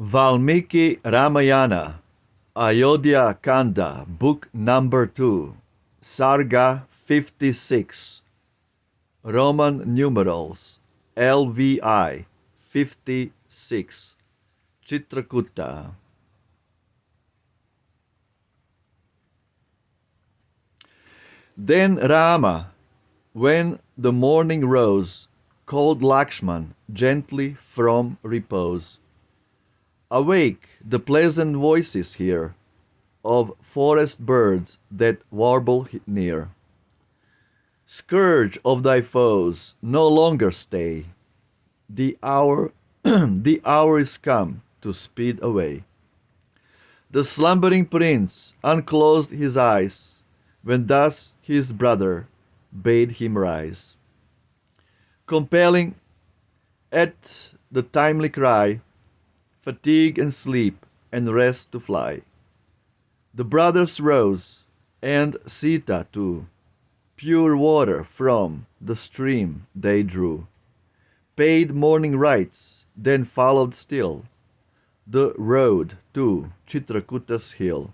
Valmiki Ramayana, Ayodhya Kanda, Book Number 2, Sarga 56, Roman numerals, LVI 56, CHITRAKUTA. Then Rama, when the morning rose, called Lakshman gently from repose. Awake, the pleasant voices hear of forest birds that warble near. Scourge of thy foes, no longer stay. The hour, the hour is come to speed away. The slumbering prince unclosed his eyes when thus his brother bade him rise. Compelling at the timely cry, fatigue and sleep and rest to fly. The brothers rose, and Sita too, pure water from the stream they drew, paid morning rites, then followed still the road to Chitrakuta's hill.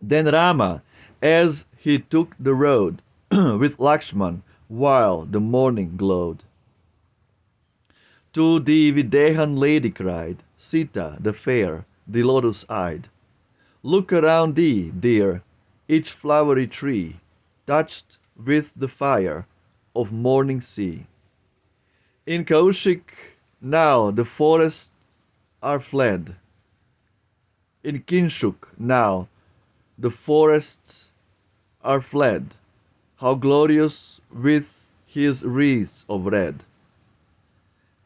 Then Rama, as he took the road with Lakshman while the morning glowed, to the Videhan lady cried, Sita the fair, the lotus-eyed, look around thee, dear, each flowery tree, touched with the fire of morning sea. In Kaushik now the forests are fled. In Kinshuk now the forests are fled. How glorious with his wreaths of red!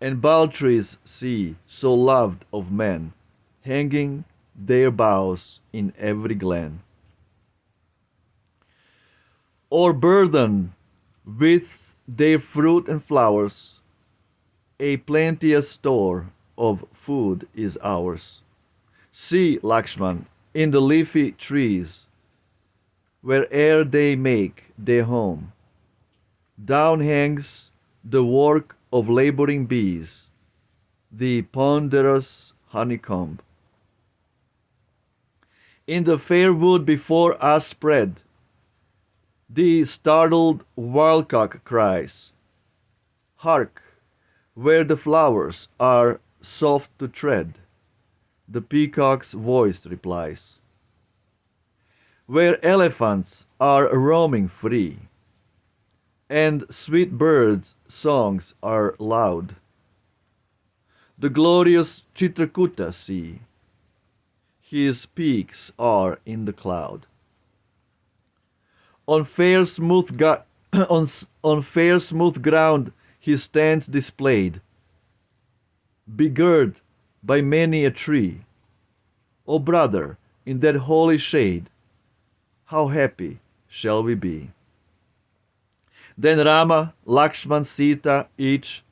And baltries see, so loved of men, hanging their boughs in every glen. Or burdened with their fruit and flowers, a plenteous store of food is ours. See, Lakshman, in the leafy trees, where'er they make their home, down hangs the work of laboring bees, the ponderous honeycomb. In the fair wood before us spread, the startled wildcock cries, hark, where the flowers are soft to tread, the peacock's voice replies. Where elephants are roaming free, and sweet birds' songs are loud, the glorious Chitrakuta see, his peaks are in the cloud. On fair smooth on fair smooth ground he stands displayed, begirt by many a tree. O brother, in that holy shade, how happy shall we be? Then Rama, Lakshman, Sita, each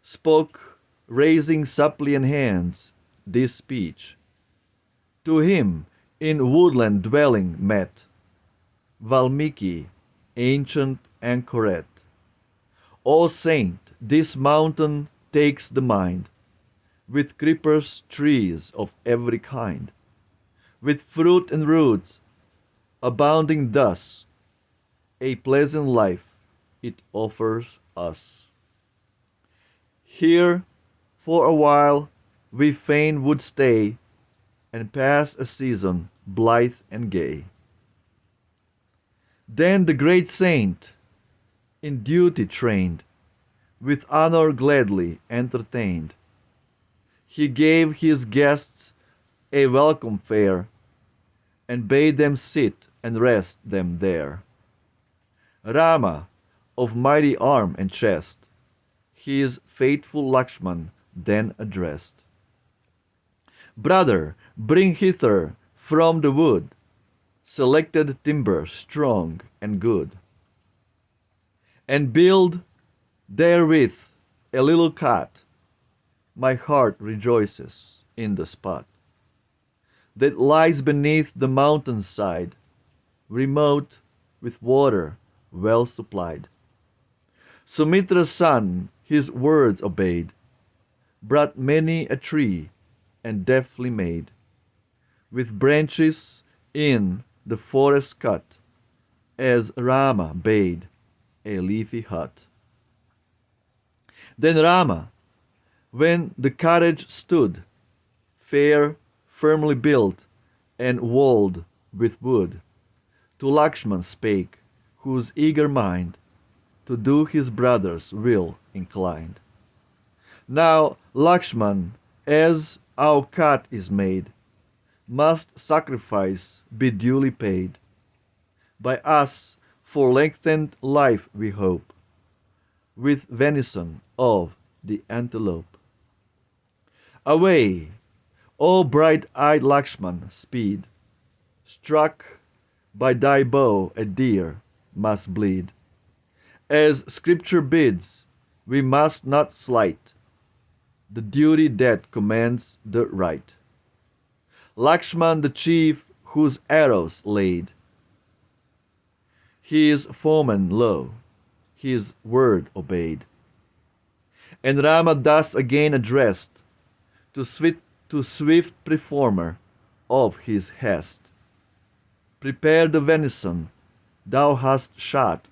spoke, raising suppliant hands, this speech. To him in woodland dwelling met Valmiki, ancient anchoret. O saint, this mountain takes the mind, with creepers, trees of every kind, with fruit and roots abounding thus, a pleasant life it offers us. Here for a while we fain would stay, and pass a season blithe and gay. Then the great saint, in duty trained, with honor gladly entertained, he gave his guests a welcome fare, and bade them sit and rest them there. Rama, of mighty arm and chest, his faithful Lakshman then addressed. Brother, bring hither from the wood selected timber strong and good, and build therewith a little cot. My heart rejoices in the spot that lies beneath the mountain side, remote with water well supplied. Sumitra's son his words obeyed, brought many a tree and deftly made, with branches in the forest cut, as Rama bade a leafy hut. Then Rama, when the cottage stood, fair, firmly built, and walled with wood, to Lakshman spake, whose eager mind to do his brother's will inclined. Now Lakshman, as our cut is made, must sacrifice be duly paid. By us for lengthened life we hope, with venison of the antelope. Away, O bright-eyed Lakshman, speed! Struck by thy bow a deer must bleed. As Scripture bids, we must not slight the duty that commands the right. Lakshman the chief whose arrows laid his foeman low, his word obeyed. And Rama thus again addressed to swift performer of his hest. Prepare the venison thou hast shot,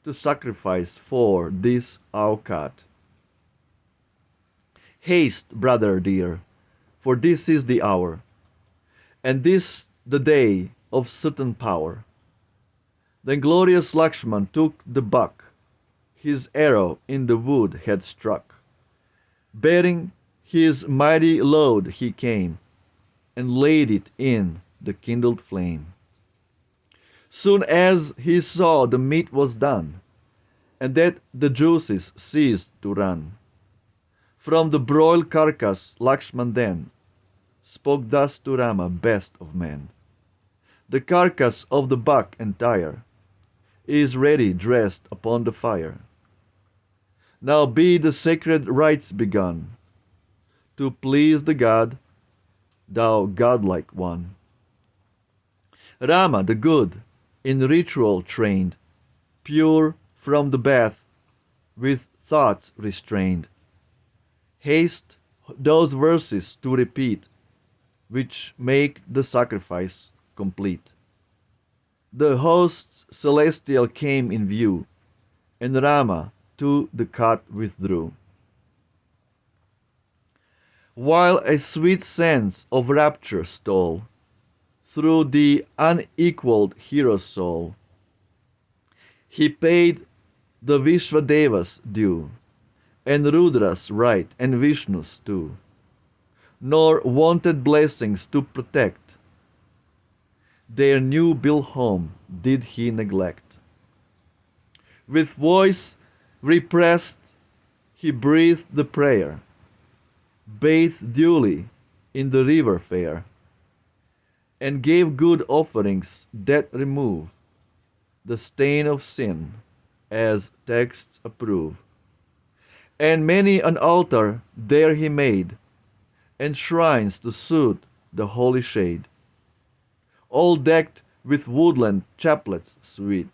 to sacrifice for this our cut. Haste, brother dear, for this is the hour, and this the day of certain power. Then glorious Lakshman took the buck, his arrow in the wood had struck. Bearing his mighty load he came, and laid it in the kindled flame. Soon as he saw the meat was done, and that the juices ceased to run, from the broiled carcass Lakshman then spoke thus to Rama, best of men. The carcass of the buck entire is ready dressed upon the fire. Now be the sacred rites begun, to please the God, thou godlike one. Rama the good, in ritual trained, pure from the bath, with thoughts restrained, haste those verses to repeat, which make the sacrifice complete. The hosts celestial came in view, and Rama to the cut withdrew. While a sweet sense of rapture stole through the unequaled hero's soul, he paid the Vishvadevas due, and Rudra's right, and Vishnu's too, nor wanted blessings to protect. Their new built home did he neglect. With voice repressed he breathed the prayer, bathed duly in the river fair, and gave good offerings that remove the stain of sin, as texts approve. And many an altar there he made, and shrines to suit the holy shade, all decked with woodland chaplets sweet,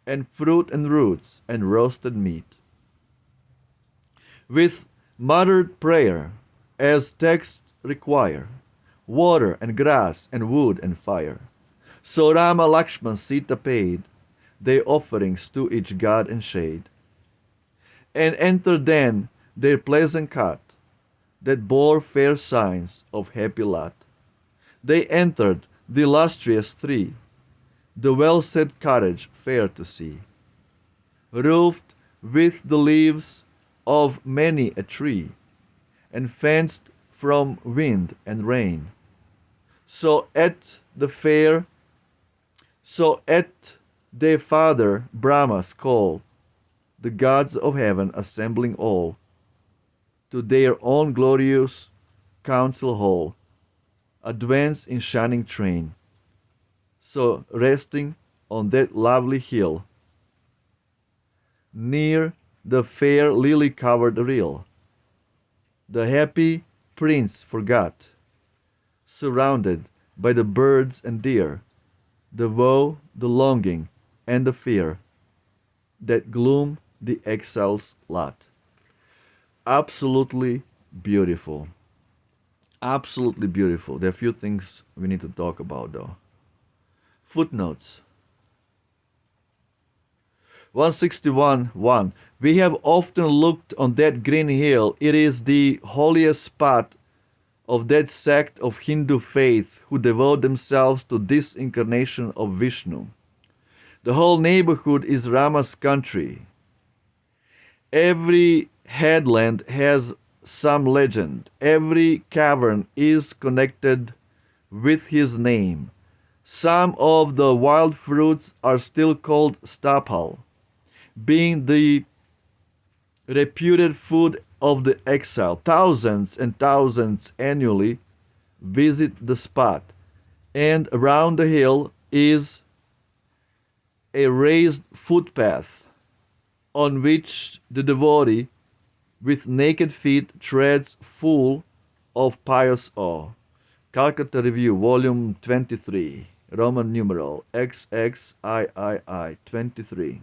and fruit and roots and roasted meat. With muttered prayer, as texts require, water and grass and wood and fire, so Rama, Lakshman, Sita paid their offerings to each god and shade, and entered then their pleasant cot, that bore fair signs of happy lot. They entered the illustrious three, the well-set cottage fair to see, roofed with the leaves of many a tree, and fenced from wind and rain. So at their father Brahma's call, the gods of heaven assembling all, to their own glorious council hall, advance in shining train. So resting on that lovely hill, near the fair lily-covered rill, the happy prince forgot, surrounded by the birds and deer, the woe, the longing, and the fear that gloom the exile's lot. Absolutely beautiful. Absolutely beautiful. There are a few things we need to talk about though. Footnotes. 161:1. We have often looked on that green hill. It is the holiest spot of that sect of Hindu faith who devote themselves to this incarnation of Vishnu. The whole neighborhood is Rama's country. Every headland has some legend. Every cavern is connected with his name. Some of the wild fruits are still called stapal, being the reputed food of the exile. Thousands and thousands annually visit the spot, and around the hill is a raised footpath on which the devotee with naked feet treads full of pious awe. Calcutta Review, Volume 23, Roman numeral XXIII 23.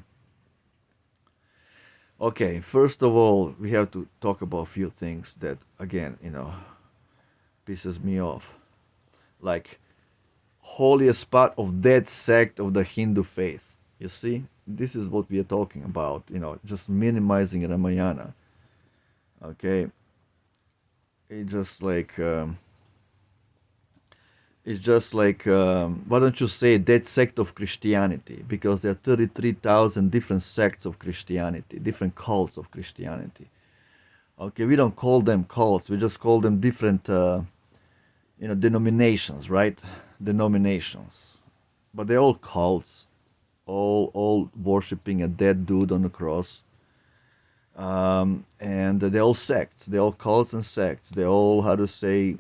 Okay, first of all, we have to talk about a few things that, again, pisses me off. Like, holiest spot of that sect of the Hindu faith. You see, this is what we are talking about, just minimizing Ramayana. Okay, it's just like, why don't you say that sect of Christianity? Because there are 33,000 different sects of Christianity, different cults of Christianity. Okay, we don't call them cults, we just call them different, denominations, right? Denominations. But they're all cults, all worshipping a dead dude on the cross. And they're all sects, they're all cults and sects. They're all, how to say,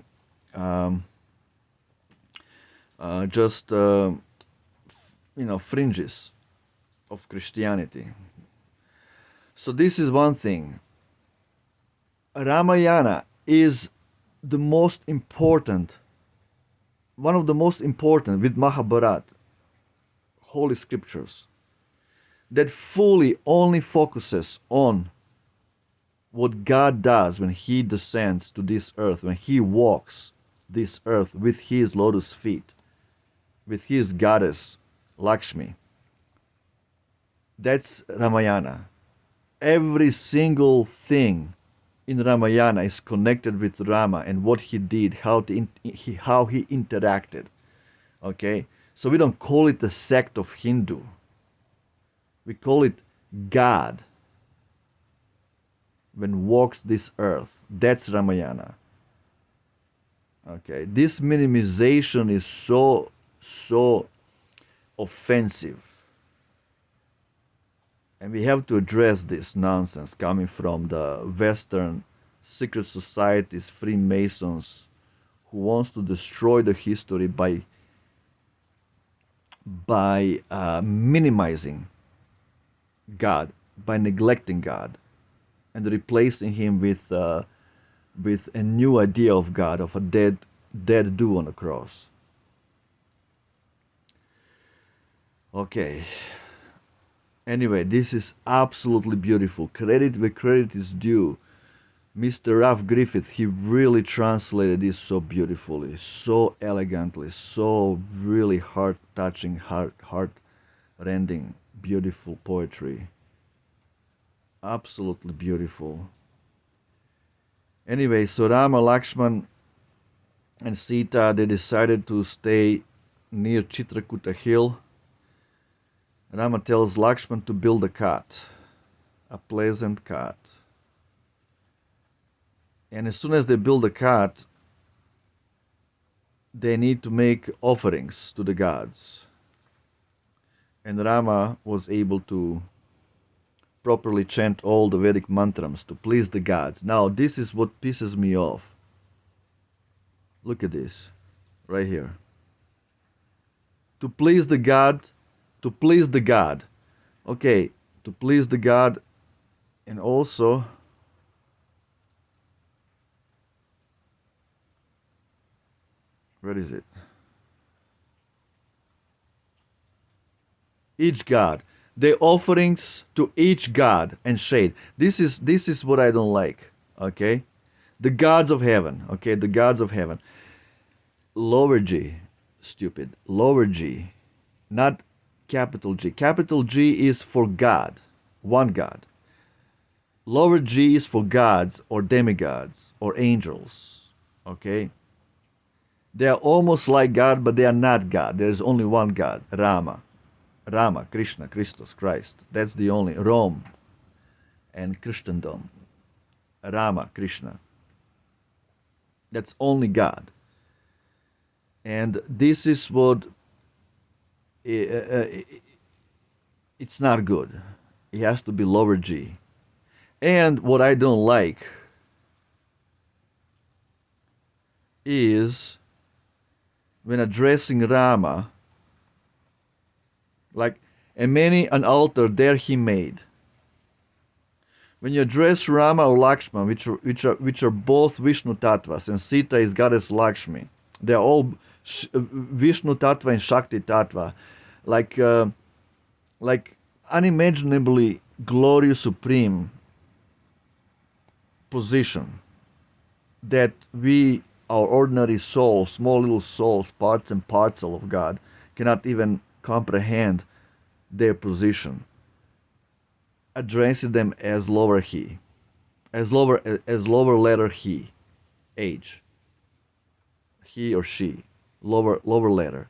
fringes of Christianity. So this is one thing. Ramayana is the most important, one of the most important, with Mahabharata, holy scriptures, that fully only focuses on what God does when He descends to this earth, when He walks this earth with His lotus feet, with His goddess Lakshmi. That's Ramayana. Every single thing in Ramayana is connected with Rama and what he did, how he interacted. Okay? So we don't call it a sect of Hindu. We call it God when walks this earth. That's Ramayana. Okay, this minimization is so offensive. And we have to address this nonsense coming from the Western secret societies, Freemasons, who wants to destroy the history by minimizing God, by neglecting God, and replacing Him with a new idea of God, of a dead dude on the cross. Okay. Anyway, this is absolutely beautiful. Credit where credit is due. Mr. Ralph Griffith, he really translated this so beautifully, so elegantly, so really heart-touching, heart-rending, beautiful poetry. Absolutely beautiful. Anyway, so Rama, Lakshman, and Sita, they decided to stay near Chitrakuta hill. Rama tells Lakshman to build a cot, a pleasant cot. And as soon as they build a cot, they need to make offerings to the gods. And Rama was able to properly chant all the Vedic mantras to please the gods. Now, this is what pisses me off. Look at this, right here. To please the God, to please the God. Okay, to please the God, and also where is it? Each God. The offerings to each God and shade. This is what I don't like. Okay? The gods of heaven. Okay, the gods of heaven. Lower G, stupid. Lower G, not capital G. Capital G is for God, one God. Lower G is for gods or demigods or angels. Okay? They are almost like God, but they are not God. There is only one God, Rama. Rama, Krishna, Christos, Christ. That's the only. Rome and Christendom. Rama, Krishna. That's only God. And this is what it's not good. It has to be lower G. And what I don't like is when addressing Rama, like, and many an altar there he made. When you address Rama or Lakshman, which are both Vishnu Tattvas, and Sita is goddess Lakshmi, they are all Vishnu Tattva and Shakti Tattva, like unimaginably glorious supreme position that we, our ordinary souls, small little souls, parts and parcel of God, cannot even comprehend their position. Addressing them as lower he, as lower letter he, H, he or she, lower letter.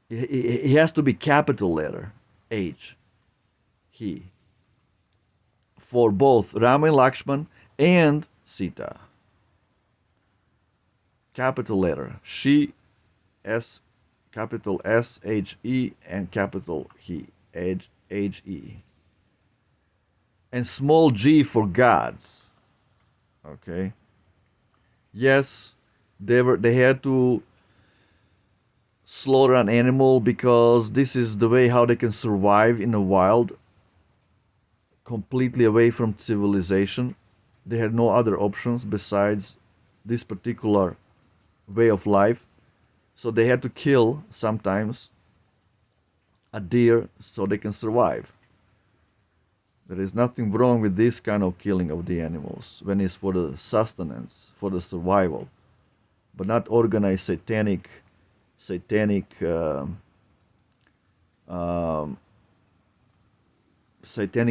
It has to be capital letter, H, he, for both Rama and Lakshman and Sita. Capital letter, she, S, capital S, H, E, and capital he, H, E. And small g for gods. Okay. Yes, they had to slaughter an animal because this is the way how they can survive in the wild, completely away from civilization. They had no other options besides this particular way of life. So they had to kill sometimes a deer so they can survive. There is nothing wrong with this kind of killing of the animals when it's for the sustenance, for the survival, but not organized satanic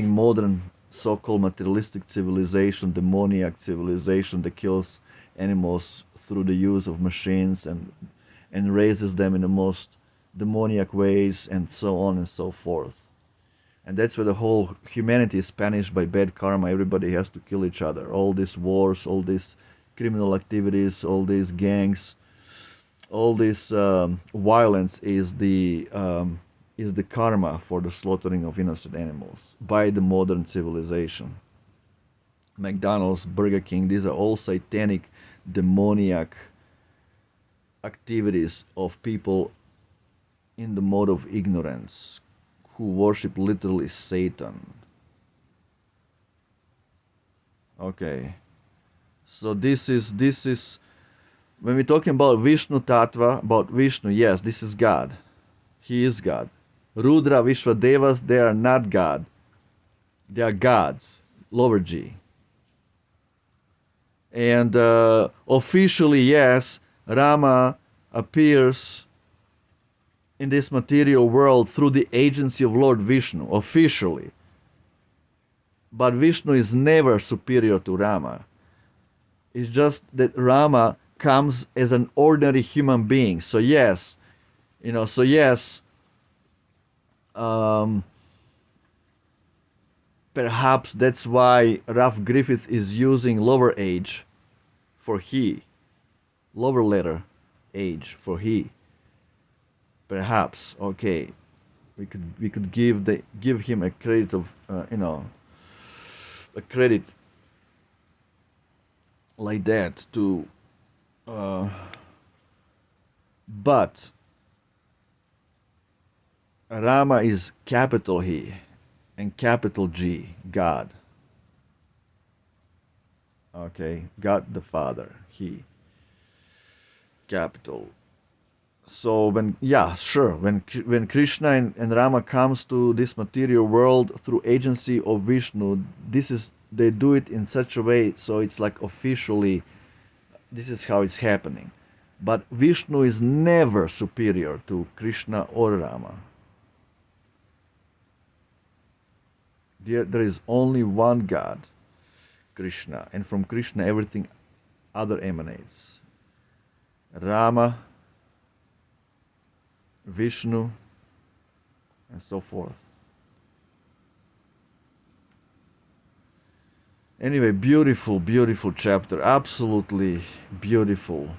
modern so-called materialistic civilization, demoniac civilization that kills animals through the use of machines and raises them in the most demoniac ways and so on and so forth. And that's where the whole humanity is punished by bad karma. Everybody has to kill each other. All these wars, all these criminal activities, all these gangs, all this violence is the karma for the slaughtering of innocent animals by the modern civilization. McDonald's, Burger King, these are all satanic, demoniac activities of people in the mode of ignorance, who worship literally Satan. Okay, so this is when we're talking about Vishnu Tattva, about Vishnu, yes, this is God. He is God. Rudra, Vishwadevas, they are not God. They are gods, lower G. And officially, yes, Rama appears in this material world through the agency of Lord Vishnu, officially. But Vishnu is never superior to Rama. It's just that Rama comes as an ordinary human being. So yes, perhaps that's why Ralph Griffith is using lower H for he, lower letter H for he. Perhaps, okay, we could give him a credit of a credit like that to, but Rama is capital He and capital G, God. Okay, God the Father, He, capital. So when Krishna and Rama comes to this material world through agency of Vishnu, this is they do it in such a way so it's like officially this is how it's happening. But Vishnu is never superior to Krishna or Rama. There is only one God, Krishna, and from Krishna everything other emanates. Rama, Vishnu, and so forth. Anyway, beautiful, beautiful chapter. Absolutely beautiful.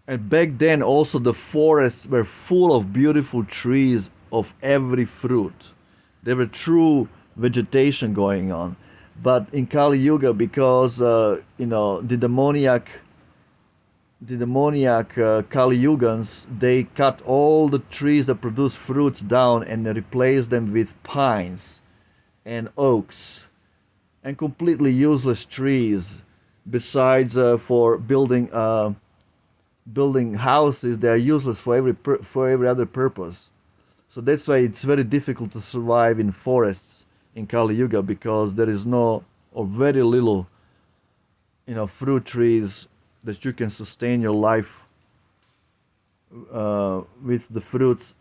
And back then also the forests were full of beautiful trees of every fruit. There were true vegetation going on. But in Kali Yuga, because the demoniac Kali Yugans, they cut all the trees that produce fruits down and replace them with pines and oaks and completely useless trees. Besides, for building houses, they are useless for every other purpose. So that's why it's very difficult to survive in forests in Kali Yuga, because there is no or very little fruit trees that you can sustain your life with the fruits.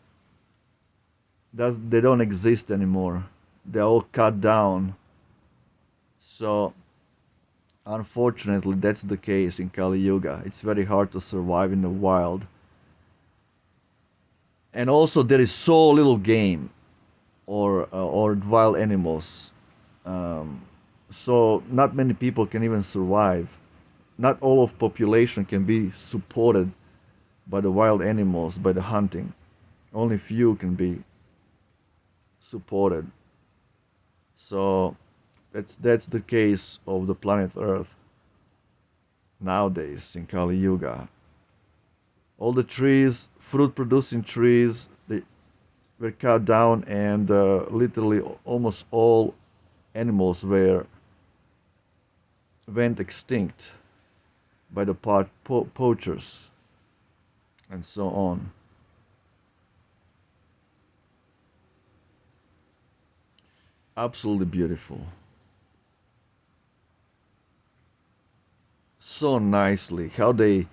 They don't exist anymore. They're all cut down. So unfortunately that's the case in Kali Yuga. It's very hard to survive in the wild. And also there is so little game or wild animals. So not many people can even survive. Not all of population can be supported by the wild animals, by the hunting. Only few can be supported. So that's the case of the planet Earth nowadays in Kali Yuga. All the trees, fruit producing trees, they were cut down, and literally almost all animals went extinct by the poachers and so on. Absolutely beautiful. So nicely how they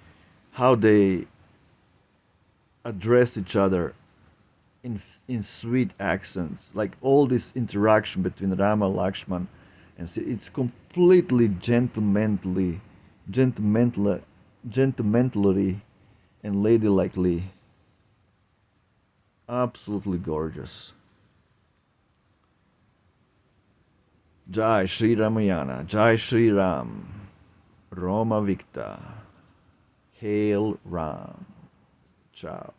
address each other in sweet accents, like all this interaction between Rama, Lakshman, and it's completely gentlemanly and ladylikely. Absolutely gorgeous. Jai Shri Ramayana, Jai Shri Ram, Roma Victa, Hail Ram. Ciao.